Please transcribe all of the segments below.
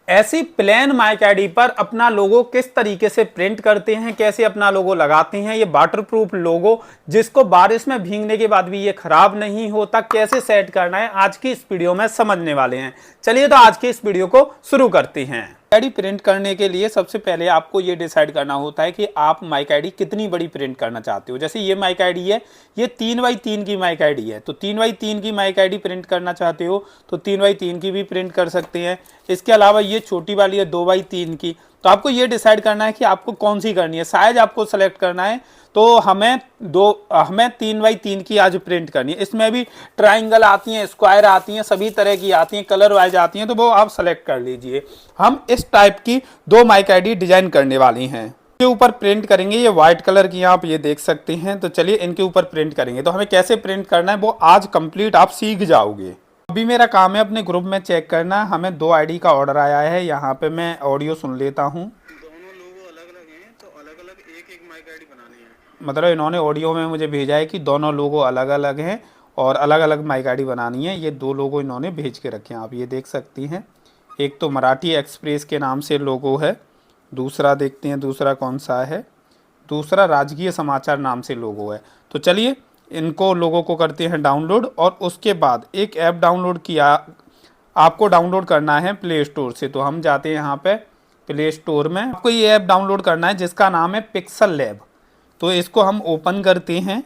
ऐसी plane mic ID पर अपना लोगो किस तरीके से प्रिंट करते हैं, कैसे अपना लोगो लगाते हैं, ये वाटरप्रूफ लोगो जिसको बारिश में भीगने के बाद भी ये खराब नहीं होता, कैसे सेट करना है आज की इस वीडियो में समझने वाले हैं। चलिए तो आज की इस वीडियो को शुरू करते हैं। आईडी प्रिंट करने के लिए सबसे पहले आपको ये डिसाइड करना होता है कि आप माइक आईडी कितनी बड़ी प्रिंट करना चाहते हो। जैसे ये माइक आईडी है, ये 3x3 की माइक आईडी है, तो 3x3 की माइक आईडी प्रिंट करना चाहते हो तो 3x3 की भी प्रिंट कर सकते हैं। इसके अलावा ये छोटी वाली है 2x3 की, तो आपको ये डिसाइड करना है कि आपको कौन सी करनी है, साइज आपको सेलेक्ट करना है। तो हमें 3x3 की आज प्रिंट करनी है। इसमें भी ट्राइंगल आती हैं, स्क्वायर आती हैं, सभी तरह की आती हैं, कलर वाइज आती हैं, तो वो आप सेलेक्ट कर लीजिए। हम इस टाइप की 2 माइक आईडी डिजाइन करने वाली हैं। इनके ऊपर प्रिंट करेंगे, ये व्हाइट कलर की आप ये देख सकते हैं। तो चलिए इनके ऊपर प्रिंट करेंगे। तो हमें कैसे प्रिंट करना है वो आज कंप्लीट आप सीख जाओगे। अभी मेरा काम है अपने ग्रुप में चेक करना। हमें 2 आईडी का ऑर्डर आया है, यहाँ पे मैं ऑडियो सुन लेता हूँ। मतलब इन्होंने ऑडियो में मुझे भेजा है कि दोनों लोगो अलग अलग हैं और अलग अलग माइक आईडी बनानी है। ये 2 लोगो इन्होंने भेज के रखे हैं, आप ये देख सकती हैं। एक तो मराठी एक्सप्रेस के नाम से लोगो है, दूसरा देखते हैं दूसरा कौन सा है, दूसरा राजकीय समाचार नाम से लोगो है। तो चलिए इनको लोगों को करते हैं डाउनलोड, और उसके बाद एक ऐप डाउनलोड किया, आपको डाउनलोड करना है प्ले स्टोर से। तो हम जाते हैं यहाँ पे प्ले स्टोर में, आपको ये ऐप डाउनलोड करना है जिसका नाम है पिक्सल लैब। तो इसको हम ओपन करते हैं,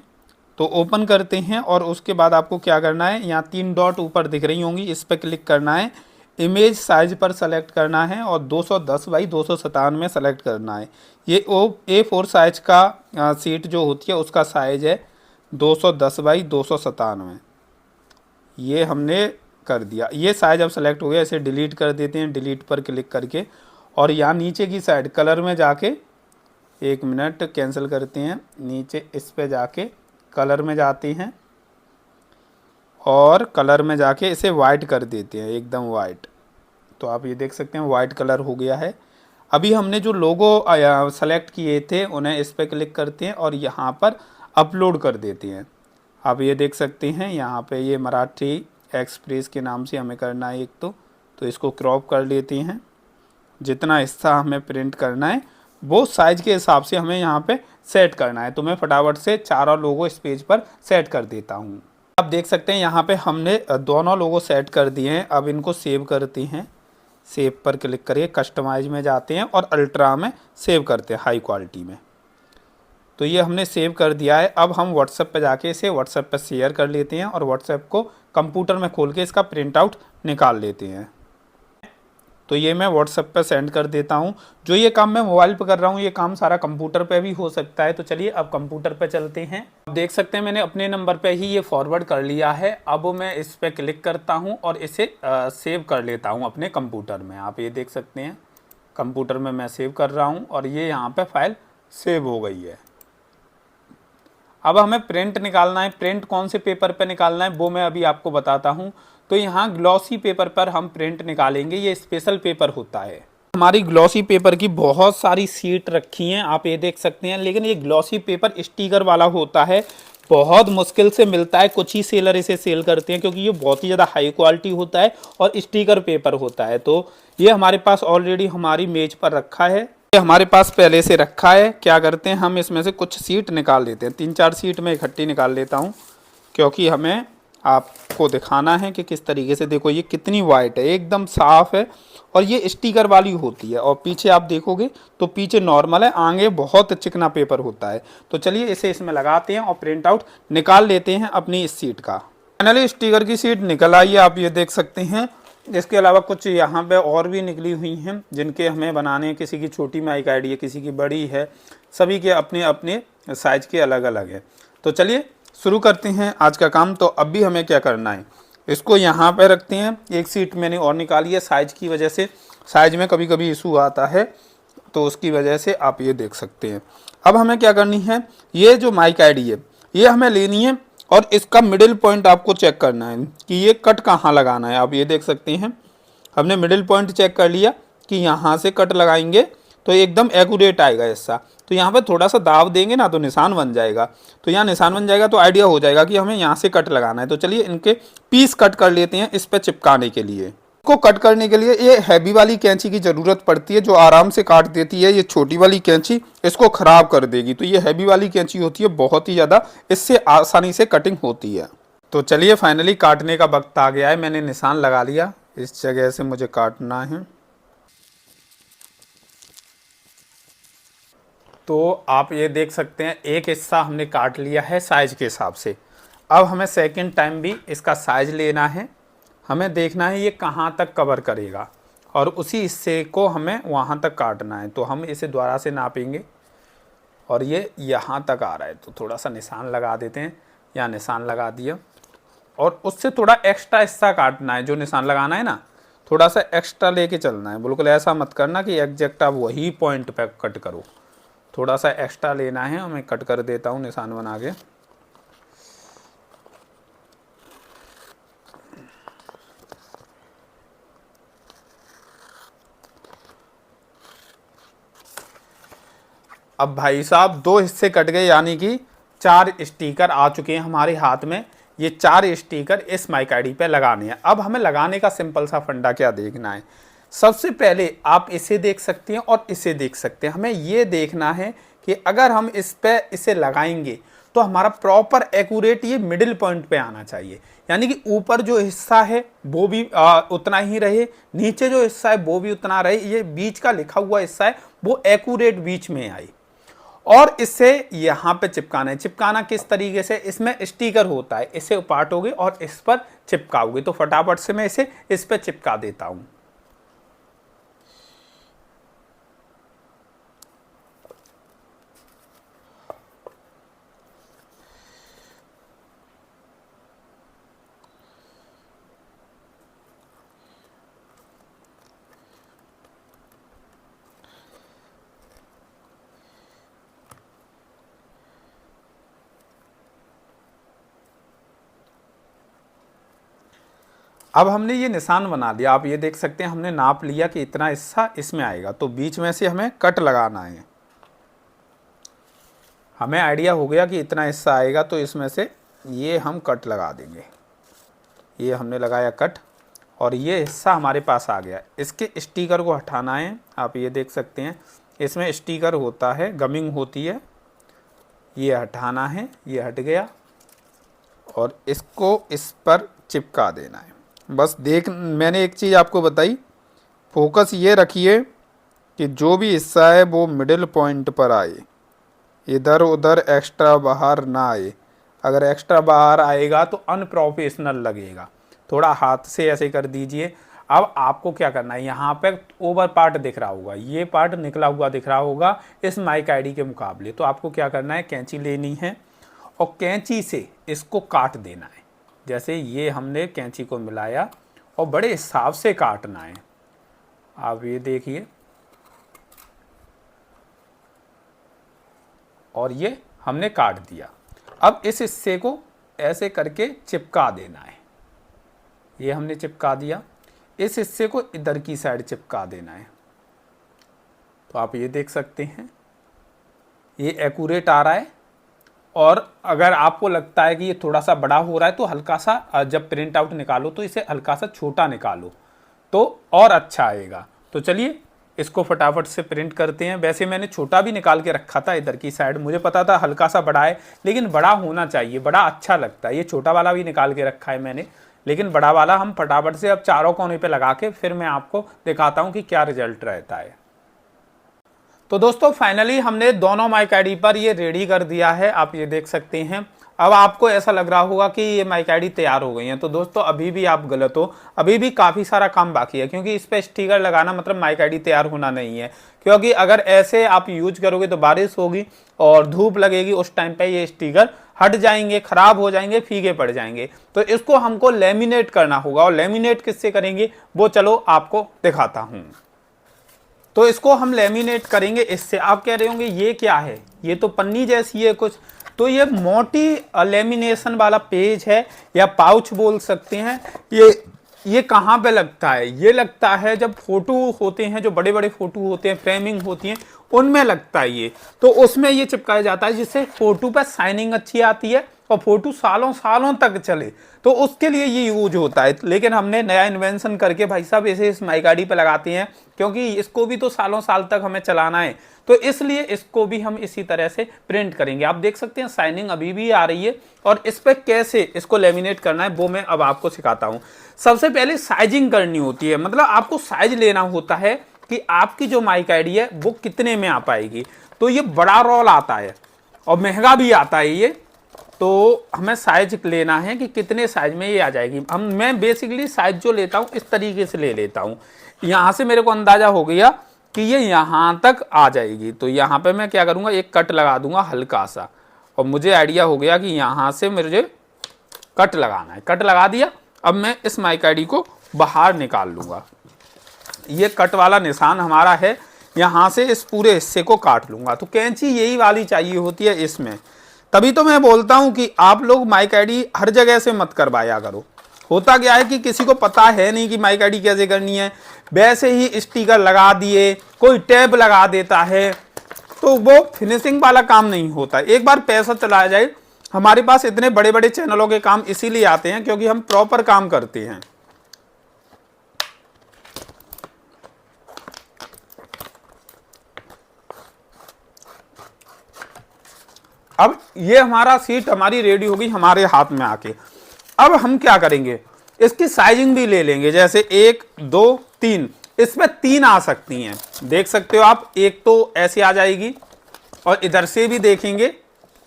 तो ओपन करते हैं और उसके बाद आपको क्या करना है, यहाँ 3 डॉट ऊपर दिख रही होंगी, इस पर क्लिक करना है। इमेज साइज पर सेलेक्ट करना है और 210x297 में सेलेक्ट करना है। ये A4 साइज का सीट जो होती है उसका साइज है 210x297। ये हमने कर दिया, ये साइज अब सेलेक्ट हो गया। इसे डिलीट कर देते हैं, डिलीट पर क्लिक करके, और यहाँ नीचे की साइड कलर में जाके, 1 मिनट कैंसिल करते हैं, नीचे इस पे जाके कलर में जाते हैं और कलर में जाके इसे वाइट कर देते हैं, एकदम वाइट। तो आप ये देख सकते हैं वाइट कलर हो गया है। अभी हमने जो लोगो सेलेक्ट किए थे उन्हें इस पे क्लिक करते हैं और यहाँ पर अपलोड कर देते हैं। आप ये देख सकते हैं यहाँ पे ये मराठी एक्सप्रेस के नाम से हमें करना है एक तो इसको क्रॉप कर लेते हैं। जितना हिस्सा हमें प्रिंट करना है वो साइज के हिसाब से हमें यहाँ पे सेट करना है। तो मैं फटाफट से चारों लोगो इस पेज पर सेट कर देता हूँ। आप देख सकते हैं यहाँ पे हमने दोनों लोगो सेट कर दिए हैं। अब इनको सेव करते हैं, सेव पर क्लिक करिए, कस्टमाइज में जाते हैं और अल्ट्रा में सेव करते हैं, हाई क्वालिटी में। तो ये हमने सेव कर दिया है। अब हम व्हाट्सएप पे जाके इसे व्हाट्सएप पे शेयर कर लेते हैं और व्हाट्सएप को कंप्यूटर में खोल के इसका प्रिंट आउट निकाल लेते हैं। तो ये मैं व्हाट्सएप पे सेंड कर देता हूँ। जो ये काम मैं मोबाइल पे कर रहा हूँ ये काम सारा कंप्यूटर पे भी हो सकता है। तो चलिए अब कंप्यूटर पे चलते हैं। आप देख सकते हैं मैंने अपने नंबर पे ही ये फॉरवर्ड कर लिया है। अब मैं इस पे क्लिक करता हूँ और इसे सेव कर लेता हूँ अपने कंप्यूटर में। आप ये देख सकते हैं कंप्यूटर में मैं सेव कर रहा हूँ और ये यहाँ पे फाइल सेव हो गई है। अब हमें प्रिंट निकालना है। प्रिंट कौन से पेपर पे निकालना है वो मैं अभी आपको बताता हूँ। तो यहाँ ग्लॉसी पेपर पर हम प्रिंट निकालेंगे, ये स्पेशल पेपर होता है। हमारी ग्लॉसी पेपर की बहुत सारी सीट रखी हैं, आप ये देख सकते हैं, लेकिन ये ग्लॉसी पेपर स्टिकर वाला होता है, बहुत मुश्किल से मिलता है। कुछ ही सेलर इसे सेल करते हैं क्योंकि ये बहुत ही ज़्यादा हाई क्वालिटी होता है और स्टिकर पेपर होता है। तो ये हमारे पास ऑलरेडी हमारी मेज पर रखा है, ये हमारे पास पहले से रखा है। क्या करते हैं हम इसमें से कुछ सीट निकाल लेते हैं, 3-4 सीट में इकट्ठी निकाल लेता हूँ क्योंकि हमें आपको दिखाना है कि किस तरीके से। देखो ये कितनी वाइट है, एकदम साफ है और ये स्टिकर वाली होती है। और पीछे आप देखोगे तो पीछे नॉर्मल है, आगे बहुत चिकना पेपर होता है। तो चलिए इसे इसमें लगाते हैं और प्रिंट आउट निकाल लेते हैं अपनी इस सीट का। फाइनली स्टिकर की सीट निकल आई है, आप ये देख सकते हैं। इसके अलावा कुछ यहाँ पे और भी निकली हुई हैं जिनके हमें बनाने हैं। किसी की छोटी माइक आईडी है, किसी की बड़ी है, सभी के अपने अपने साइज के अलग अलग है। तो चलिए शुरू करते हैं आज का काम। तो अभी हमें क्या करना है, इसको यहाँ पे रखते हैं। एक सीट मैंने और निकाली है, साइज की वजह से, साइज में कभी कभी इशू आता है तो उसकी वजह से आप ये देख सकते हैं। अब हमें क्या करनी है, ये जो माइक आईडी है ये हमें लेनी है और इसका मिडिल पॉइंट आपको चेक करना है कि ये कट कहाँ लगाना है। आप ये देख सकते हैं हमने मिडिल पॉइंट चेक कर लिया कि यहाँ से कट लगाएंगे तो एकदम एक्यूरेट आएगा ऐसा। तो यहाँ पे थोड़ा सा दाब देंगे ना तो निशान बन जाएगा। तो यहाँ निशान बन जाएगा तो आइडिया हो जाएगा कि हमें यहाँ से कट लगाना है। तो चलिए इनके पीस कट कर लेते हैं इस पे चिपकाने के लिए। को कट करने के लिए ये हैवी वाली कैंची की ज़रूरत पड़ती है जो आराम से काट देती है। ये छोटी वाली कैंची इसको ख़राब कर देगी, तो ये हैवी वाली कैंची होती है बहुत ही ज़्यादा, इससे आसानी से कटिंग होती है। तो चलिए फाइनली काटने का वक्त आ गया है। मैंने निशान लगा लिया, इस जगह से मुझे काटना है। तो आप ये देख सकते हैं एक हिस्सा हमने काट लिया है साइज के हिसाब से। अब हमें सेकंड टाइम भी इसका साइज लेना है, हमें देखना है ये कहाँ तक कवर करेगा और उसी हिस्से को हमें वहाँ तक काटना है। तो हम इसे दोबारा से नापेंगे और ये यहाँ तक आ रहा है, तो थोड़ा सा निशान लगा देते हैं। यहाँ निशान लगा दिया और उससे थोड़ा एक्स्ट्रा हिस्सा काटना है। जो निशान लगाना है ना, थोड़ा सा एक्स्ट्रा लेके चलना है। बिल्कुल ऐसा मत करना कि एग्जैक्ट आप वही पॉइंट पे कट करो, थोड़ा सा एक्स्ट्रा लेना है। मैं कट कर देता हूँ निशान बना के। अब भाई साहब 2 हिस्से कट गए, यानी कि 4 स्टिकर आ चुके हैं हमारे हाथ में। ये 4 स्टिकर इस माइक आईडी पे लगाने हैं। अब हमें लगाने का सिंपल सा फंडा क्या देखना है। सबसे पहले आप इसे देख सकते हैं और इसे देख सकते हैं। हमें ये देखना है कि अगर हम इस पे इसे लगाएंगे तो हमारा प्रॉपर एक्यूरेट ये मिडिल पॉइंट पे आना चाहिए, यानी कि ऊपर जो हिस्सा है वो भी उतना ही रहे, नीचे जो हिस्सा है वो भी उतना रहे, ये बीच का लिखा हुआ हिस्सा है वो एक्यूरेट बीच में आए। और इससे यहाँ पे चिपकाना है। चिपकाना किस तरीके से, इसमें स्टिकर होता है, इसे उपाटोगे और इस पर चिपकाओगे। तो फटाफट से मैं इसे इस पर चिपका देता हूँ। अब हमने ये निशान बना लिया, आप ये देख सकते हैं हमने नाप लिया कि इतना हिस्सा इसमें आएगा। तो बीच में से हमें कट लगाना है। हमें आइडिया हो गया कि इतना हिस्सा आएगा, तो इसमें से ये हम कट लगा देंगे। ये हमने लगाया कट और ये हिस्सा हमारे पास आ गया। इसके स्टिकर को हटाना है। आप ये देख सकते हैं इसमें स्टिकर होता है, गमिंग होती है, ये हटाना है। ये हट गया और इसको इस पर चिपका देना है। बस मैंने एक चीज़ आपको बताई, फोकस ये रखिए कि जो भी हिस्सा है वो मिडिल पॉइंट पर आए, इधर उधर एक्स्ट्रा बाहर ना आए। अगर एक्स्ट्रा बाहर आएगा तो अनप्रोफेशनल लगेगा। थोड़ा हाथ से ऐसे कर दीजिए। अब आपको क्या करना है, यहाँ पे ओवर पार्ट दिख रहा होगा, ये पार्ट निकला हुआ दिख रहा होगा इस माइक आईडी के मुकाबले। तो आपको क्या करना है, कैंची लेनी है और कैंची से इसको काट देना है। जैसे ये हमने कैंची को मिलाया और बड़े हिसाब से काटना है। आप ये देखिए, और ये हमने काट दिया। अब इस हिस्से को ऐसे करके चिपका देना है। ये हमने चिपका दिया। इस हिस्से को इधर की साइड चिपका देना है। तो आप ये देख सकते हैं ये एक्यूरेट आ रहा है। और अगर आपको लगता है कि ये थोड़ा सा बड़ा हो रहा है तो हल्का सा, जब प्रिंट आउट निकालो तो इसे हल्का सा छोटा निकालो तो और अच्छा आएगा। तो चलिए इसको फटाफट से प्रिंट करते हैं। वैसे मैंने छोटा भी निकाल के रखा था इधर की साइड, मुझे पता था हल्का सा बड़ा है, लेकिन बड़ा होना चाहिए, बड़ा अच्छा लगता है। ये छोटा वाला भी निकाल के रखा है मैंने, लेकिन बड़ा वाला हम फटाफट से अब चारों कोने पे लगा के फिर मैं आपको दिखाता हूँ कि क्या रिजल्ट रहता है। तो दोस्तों फाइनली हमने दोनों माइक आईडी पर ये रेडी कर दिया है, आप ये देख सकते हैं। अब आपको ऐसा लग रहा होगा कि ये माइक आईडी तैयार हो गई है, तो दोस्तों अभी भी आप गलत हो। अभी भी काफ़ी सारा काम बाकी है, क्योंकि इस पर स्टिकर लगाना मतलब माइक आईडी तैयार होना नहीं है। क्योंकि अगर ऐसे आप यूज करोगे तो बारिश होगी और धूप लगेगी, उस टाइम पे ये स्टिकर हट जाएंगे, खराब हो जाएंगे, फीके पड़ जाएंगे। तो इसको हमको लेमिनेट करना होगा, और लेमिनेट किससे करेंगे वो चलो आपको दिखाता हूँ। तो इसको हम लेमिनेट करेंगे इससे। आप कह रहे होंगे ये क्या है, ये तो पन्नी जैसी है कुछ। तो ये मोटी लेमिनेशन वाला पेज है या पाउच बोल सकते हैं। ये कहाँ पे लगता है, ये लगता है जब फोटो होते हैं, जो बड़े बड़े फोटो होते हैं, फ्रेमिंग होती हैं, उनमें लगता है ये। तो उसमें ये चिपकाया जाता है जिससे फोटो पर शाइनिंग अच्छी आती है और फोटो सालों सालों तक चले, तो उसके लिए ये यूज होता है। लेकिन हमने नया इन्वेंशन करके भाई साहब इसे इस माइक आईडी पे लगाते हैं, क्योंकि इसको भी तो सालों साल तक हमें चलाना है, तो इसलिए इसको भी हम इसी तरह से प्रिंट करेंगे। आप देख सकते हैं शाइनिंग अभी भी आ रही है, और इस पर कैसे इसको लेमिनेट करना है वो मैं अब आपको सिखाता हूँ। सबसे पहले साइजिंग करनी होती है, मतलब आपको साइज लेना होता है कि आपकी जो माइक आईडी है वो कितने में आ पाएगी। तो ये बड़ा रोल आता है और महंगा भी आता है ये, तो हमें साइज लेना है कि कितने साइज में ये आ जाएगी। मैं बेसिकली साइज जो लेता हूँ इस तरीके से ले लेता हूँ। यहाँ से मेरे को अंदाजा हो गया कि ये यहाँ तक आ जाएगी, तो यहाँ पे मैं क्या करूँगा, एक कट लगा दूंगा हल्का सा, और मुझे आइडिया हो गया कि यहाँ से मुझे कट लगाना है। कट लगा दिया, अब मैं इस माइक आईडी को बाहर निकाल लूँगा। ये कट वाला निशान हमारा है, यहाँ से इस पूरे हिस्से को काट लूँगा। तो कैंची यही वाली चाहिए होती है इसमें, तभी तो मैं बोलता हूँ कि आप लोग माइक आईडी हर जगह से मत करवाया करो। होता क्या है कि किसी को पता है नहीं कि माइक आईडी कैसे करनी है, वैसे ही स्टिकर लगा दिए, कोई टैब लगा देता है, तो वो फिनिशिंग वाला काम नहीं होता। एक बार पैसा चला जाए, हमारे पास इतने बड़े बड़े चैनलों के काम इसीलिए आते हैं क्योंकि हम प्रॉपर काम करते हैं। अब ये हमारा सीट हमारी रेडी होगी हमारे हाथ में आके। अब हम क्या करेंगे, इसकी साइजिंग भी ले लेंगे, जैसे 1 2 3, इसमें 3 आ सकती हैं, देख सकते हो आप। एक तो ऐसे आ जाएगी, और इधर से भी देखेंगे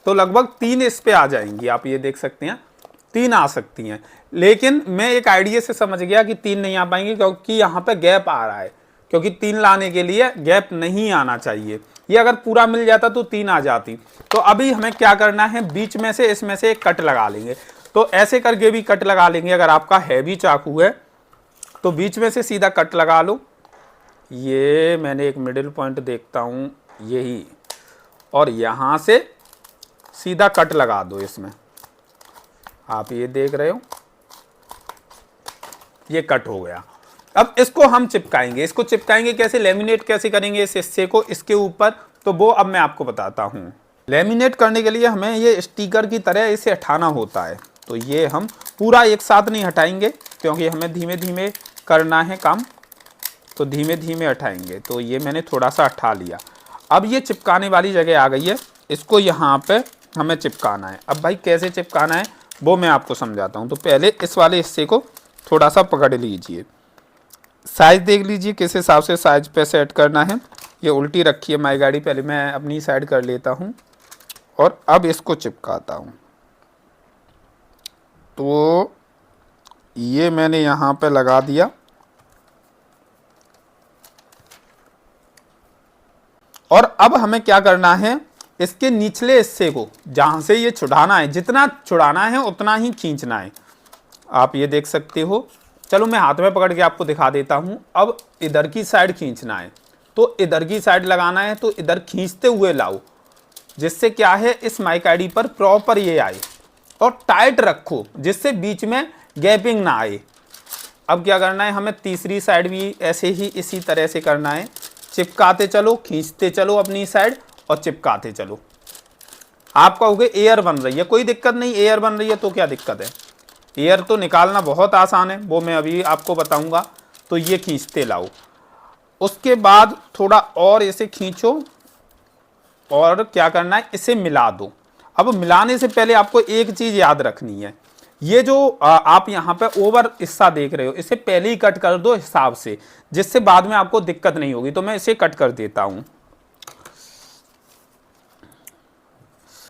तो लगभग 3 इस पे आ जाएंगी, आप ये देख सकते हैं 3 आ सकती हैं। लेकिन मैं एक आइडिया से समझ गया कि 3 नहीं आ पाएंगी, क्योंकि यहाँ पे गैप आ रहा है, क्योंकि 3 लाने के लिए गैप नहीं आना चाहिए। ये अगर पूरा मिल जाता तो 3 आ जाती। तो अभी हमें क्या करना है, बीच में से इसमें से एक कट लगा लेंगे। तो ऐसे करके भी कट लगा लेंगे, अगर आपका हैवी चाकू है तो बीच में से सीधा कट लगा लो। ये मैंने एक मिडिल पॉइंट देखता हूँ, यही, और यहाँ से सीधा कट लगा दो इसमें। आप ये देख रहे हो, ये कट हो गया। अब इसको हम चिपकाएंगे। इसको चिपकाएंगे कैसे, लेमिनेट कैसे करेंगे इस हिस्से को इसके ऊपर, तो वो अब मैं आपको बताता हूँ। लेमिनेट करने के लिए हमें ये स्टिकर की तरह इसे हटाना होता है। तो ये हम पूरा एक साथ नहीं हटाएंगे, क्योंकि हमें धीमे धीमे करना है काम, तो धीमे धीमे हटाएंगे। तो ये मैंने थोड़ा सा हटा लिया। अब ये चिपकाने वाली जगह आ गई है, इसको यहाँ पे हमें चिपकाना है। अब भाई कैसे चिपकाना है वो मैं आपको समझाता हूँ। तो पहले इस वाले हिस्से को थोड़ा सा पकड़ लीजिए, साइज देख लीजिए किस हिसाब से साइज पे सेट करना है। ये उल्टी रखी है माइक आईडी, पहले मैं अपनी साइड कर लेता हूँ, और अब इसको चिपकाता हूँ। तो ये मैंने यहाँ पे लगा दिया, और अब हमें क्या करना है, इसके निचले हिस्से को जहाँ से ये छुड़ाना है, जितना छुड़ाना है उतना ही खींचना है। आप ये देख सकते हो। चलो मैं हाथ में पकड़ के आपको दिखा देता हूँ। अब इधर की साइड खींचना है, तो इधर की साइड लगाना है, तो इधर खींचते हुए लाओ, जिससे क्या है इस माइक आईडी पर प्रॉपर ये आए, और टाइट रखो जिससे बीच में गैपिंग ना आए। अब क्या करना है, हमें तीसरी साइड भी ऐसे ही इसी तरह से करना है, चिपकाते चलो, खींचते चलो अपनी साइड और चिपकाते चलो। आप कहोगे एयर बन रही है, कोई दिक्कत नहीं, एयर बन रही है तो क्या दिक्कत है, एयर तो निकालना बहुत आसान है, वो मैं अभी आपको बताऊंगा। तो ये खींचते लाओ, उसके बाद थोड़ा और इसे खींचो, और क्या करना है, इसे मिला दो। अब मिलाने से पहले आपको एक चीज याद रखनी है, ये जो आप यहाँ पे ओवर हिस्सा देख रहे हो, इसे पहले ही कट कर दो हिसाब से, जिससे बाद में आपको दिक्कत नहीं होगी। तो मैं इसे कट कर देता हूँ।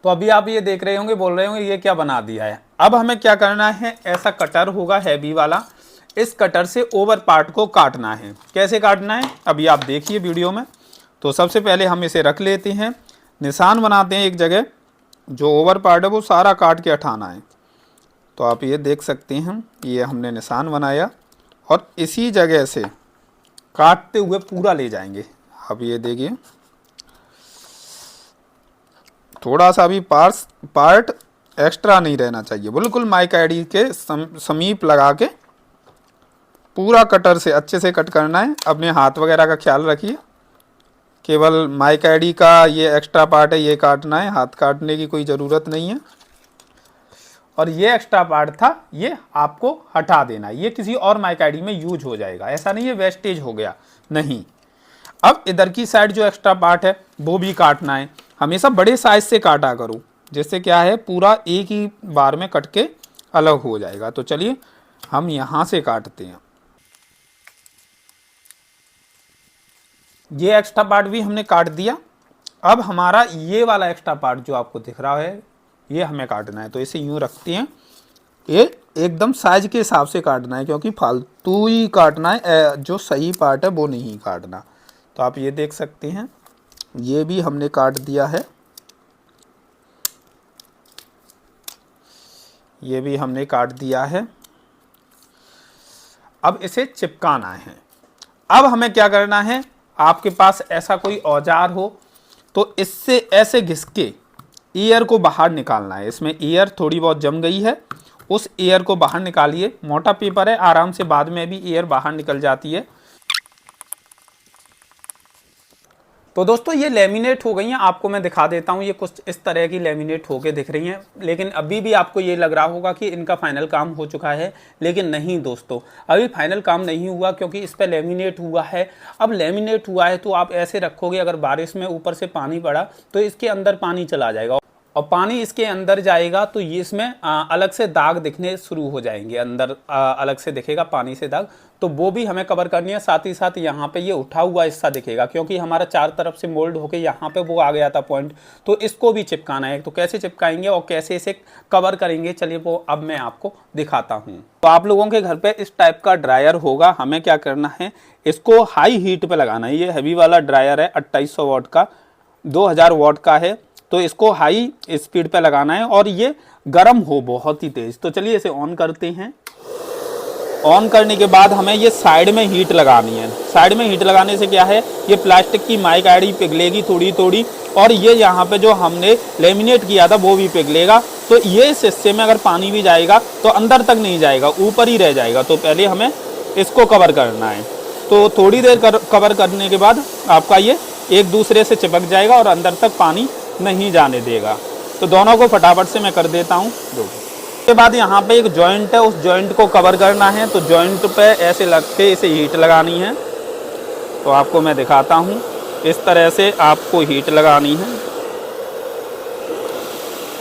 तो अभी आप ये देख रहे होंगे, बोल रहे होंगे ये क्या बना दिया है। अब हमें क्या करना है, ऐसा कटर होगा हैवी वाला, इस कटर से ओवर पार्ट को काटना है। कैसे काटना है अभी आप देखिए वीडियो में। तो सबसे पहले हम इसे रख लेते हैं, निशान बनाते हैं एक जगह, जो ओवर पार्ट है वो सारा काट के हटाना है। तो आप ये देख सकते हैं, ये हमने निशान बनाया, और इसी जगह से काटते हुए पूरा ले जाएंगे। आप ये देखिए, थोड़ा सा भी पार्ट एक्स्ट्रा नहीं रहना चाहिए, बिल्कुल माइक आईडी के समीप लगा के पूरा कटर से अच्छे से कट करना है। अपने हाथ वगैरह का ख्याल रखिए, केवल माइक आईडी का ये एक्स्ट्रा पार्ट है ये काटना है, हाथ काटने की कोई ज़रूरत नहीं है। और ये एक्स्ट्रा पार्ट था, ये आपको हटा देना, ये किसी और माइक आईडी में यूज हो जाएगा, ऐसा नहीं है वेस्टेज हो गया, नहीं। अब इधर की साइड जो एक्स्ट्रा पार्ट है वो भी काटना है। हमेशा बड़े साइज से काटा करूँ, जिससे क्या है पूरा एक ही बार में कट के अलग हो जाएगा। तो चलिए हम यहाँ से काटते हैं। ये एक्स्ट्रा पार्ट भी हमने काट दिया। अब हमारा ये वाला एक्स्ट्रा पार्ट जो आपको दिख रहा है ये हमें काटना है। तो इसे यूं रखते हैं, ये एकदम साइज के हिसाब से काटना है, क्योंकि फालतू ही काटना है, जो सही पार्ट है वो नहीं काटना। तो आप ये देख सकते हैं, ये भी हमने काट दिया है, ये भी हमने काट दिया है। अब इसे चिपकाना है। अब हमें क्या करना है, आपके पास ऐसा कोई औजार हो तो इससे ऐसे घिस के एयर को बाहर निकालना है। इसमें एयर थोड़ी बहुत जम गई है, उस एयर को बाहर निकालिए। मोटा पेपर है, आराम से बाद में भी एयर बाहर निकल जाती है। तो दोस्तों ये लेमिनेट हो गई हैं, आपको मैं दिखा देता हूँ। ये कुछ इस तरह की लेमिनेट होके दिख रही हैं, लेकिन अभी भी आपको ये लग रहा होगा कि इनका फाइनल काम हो चुका है, लेकिन नहीं दोस्तों, अभी फाइनल काम नहीं हुआ, क्योंकि इस पर लेमिनेट हुआ है। अब लेमिनेट हुआ है तो आप ऐसे रखोगे, अगर बारिश में ऊपर से पानी पड़ा तो इसके अंदर पानी चला जाएगा, और पानी इसके अंदर जाएगा तो ये इसमें अलग से दाग दिखने शुरू हो जाएंगे, अंदर अलग से दिखेगा पानी से दाग। तो वो भी हमें कवर करनी है। साथ ही साथ यहाँ पे ये उठा हुआ हिस्सा दिखेगा, क्योंकि हमारा चार तरफ से मोल्ड होके यहाँ पे वो आ गया था पॉइंट, तो इसको भी चिपकाना है। तो कैसे चिपकाएंगे और कैसे इसे कवर करेंगे, चलिए वो अब मैं आपको दिखाता हूँ। तो आप लोगों के घर पे इस टाइप का ड्रायर होगा। हमें क्या करना है, इसको हाई हीट पे लगाना है। ये हैवी वाला ड्रायर है, 2800 वाट का, 2000 वाट का है। तो इसको हाई स्पीड पे लगाना है और ये गर्म हो बहुत ही तेज। तो चलिए इसे ऑन करते हैं। ऑन करने के बाद हमें ये साइड में हीट लगानी है। साइड में हीट लगाने से क्या है, ये प्लास्टिक की माइक आईडी पिघलेगी थोड़ी थोड़ी, और ये यहाँ पे जो हमने लेमिनेट किया था वो भी पिघलेगा। तो ये इस हिस्से में अगर पानी भी जाएगा तो अंदर तक नहीं जाएगा, ऊपर ही रह जाएगा। तो पहले हमें इसको कवर करना है। तो थोड़ी देर कवर करने के बाद आपका ये एक दूसरे से चिपक जाएगा और अंदर तक पानी नहीं जाने देगा। तो दोनों को फटाफट से मैं कर देता हूँ। उसके बाद यहाँ पे एक जॉइंट है, उस जॉइंट को कवर करना है। तो जॉइंट पे ऐसे लग के इसे हीट लगानी है। तो आपको मैं दिखाता हूँ, इस तरह से आपको हीट लगानी है,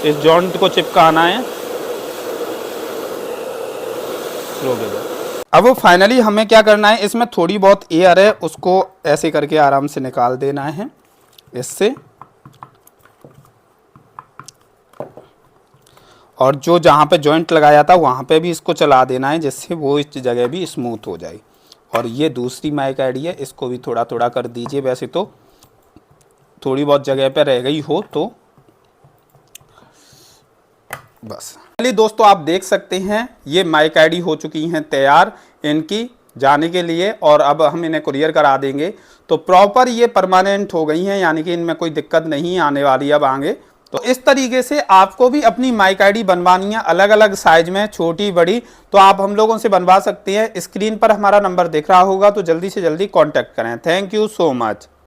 इस जॉइंट को चिपकाना है। अब फाइनली हमें क्या करना है, इसमें थोड़ी बहुत एयर है, उसको ऐसे करके आराम से निकाल देना है इससे। और जो जहाँ पे जॉइंट लगाया था वहाँ पे भी इसको चला देना है, जिससे वो इस जगह भी स्मूथ हो जाए। और ये दूसरी माइक आईडी है, इसको भी थोड़ा थोड़ा कर दीजिए। वैसे तो थोड़ी बहुत जगह पे रह गई हो तो बस। चलिए दोस्तों, आप देख सकते हैं ये माइक आईडी हो चुकी हैं तैयार इनकी जाने के लिए, और अब हम इन्हें कुरियर करा देंगे। तो प्रॉपर ये परमानेंट हो गई हैं, यानी कि इनमें कोई दिक्कत नहीं आने वाली अब आगे। तो इस तरीके से आपको भी अपनी माइक आईडी बनवानी है, अलग अलग साइज में, छोटी बड़ी, तो आप हम लोगों से बनवा सकते हैं। स्क्रीन पर हमारा नंबर दिख रहा होगा, तो जल्दी से जल्दी कांटेक्ट करें। Thank you so much.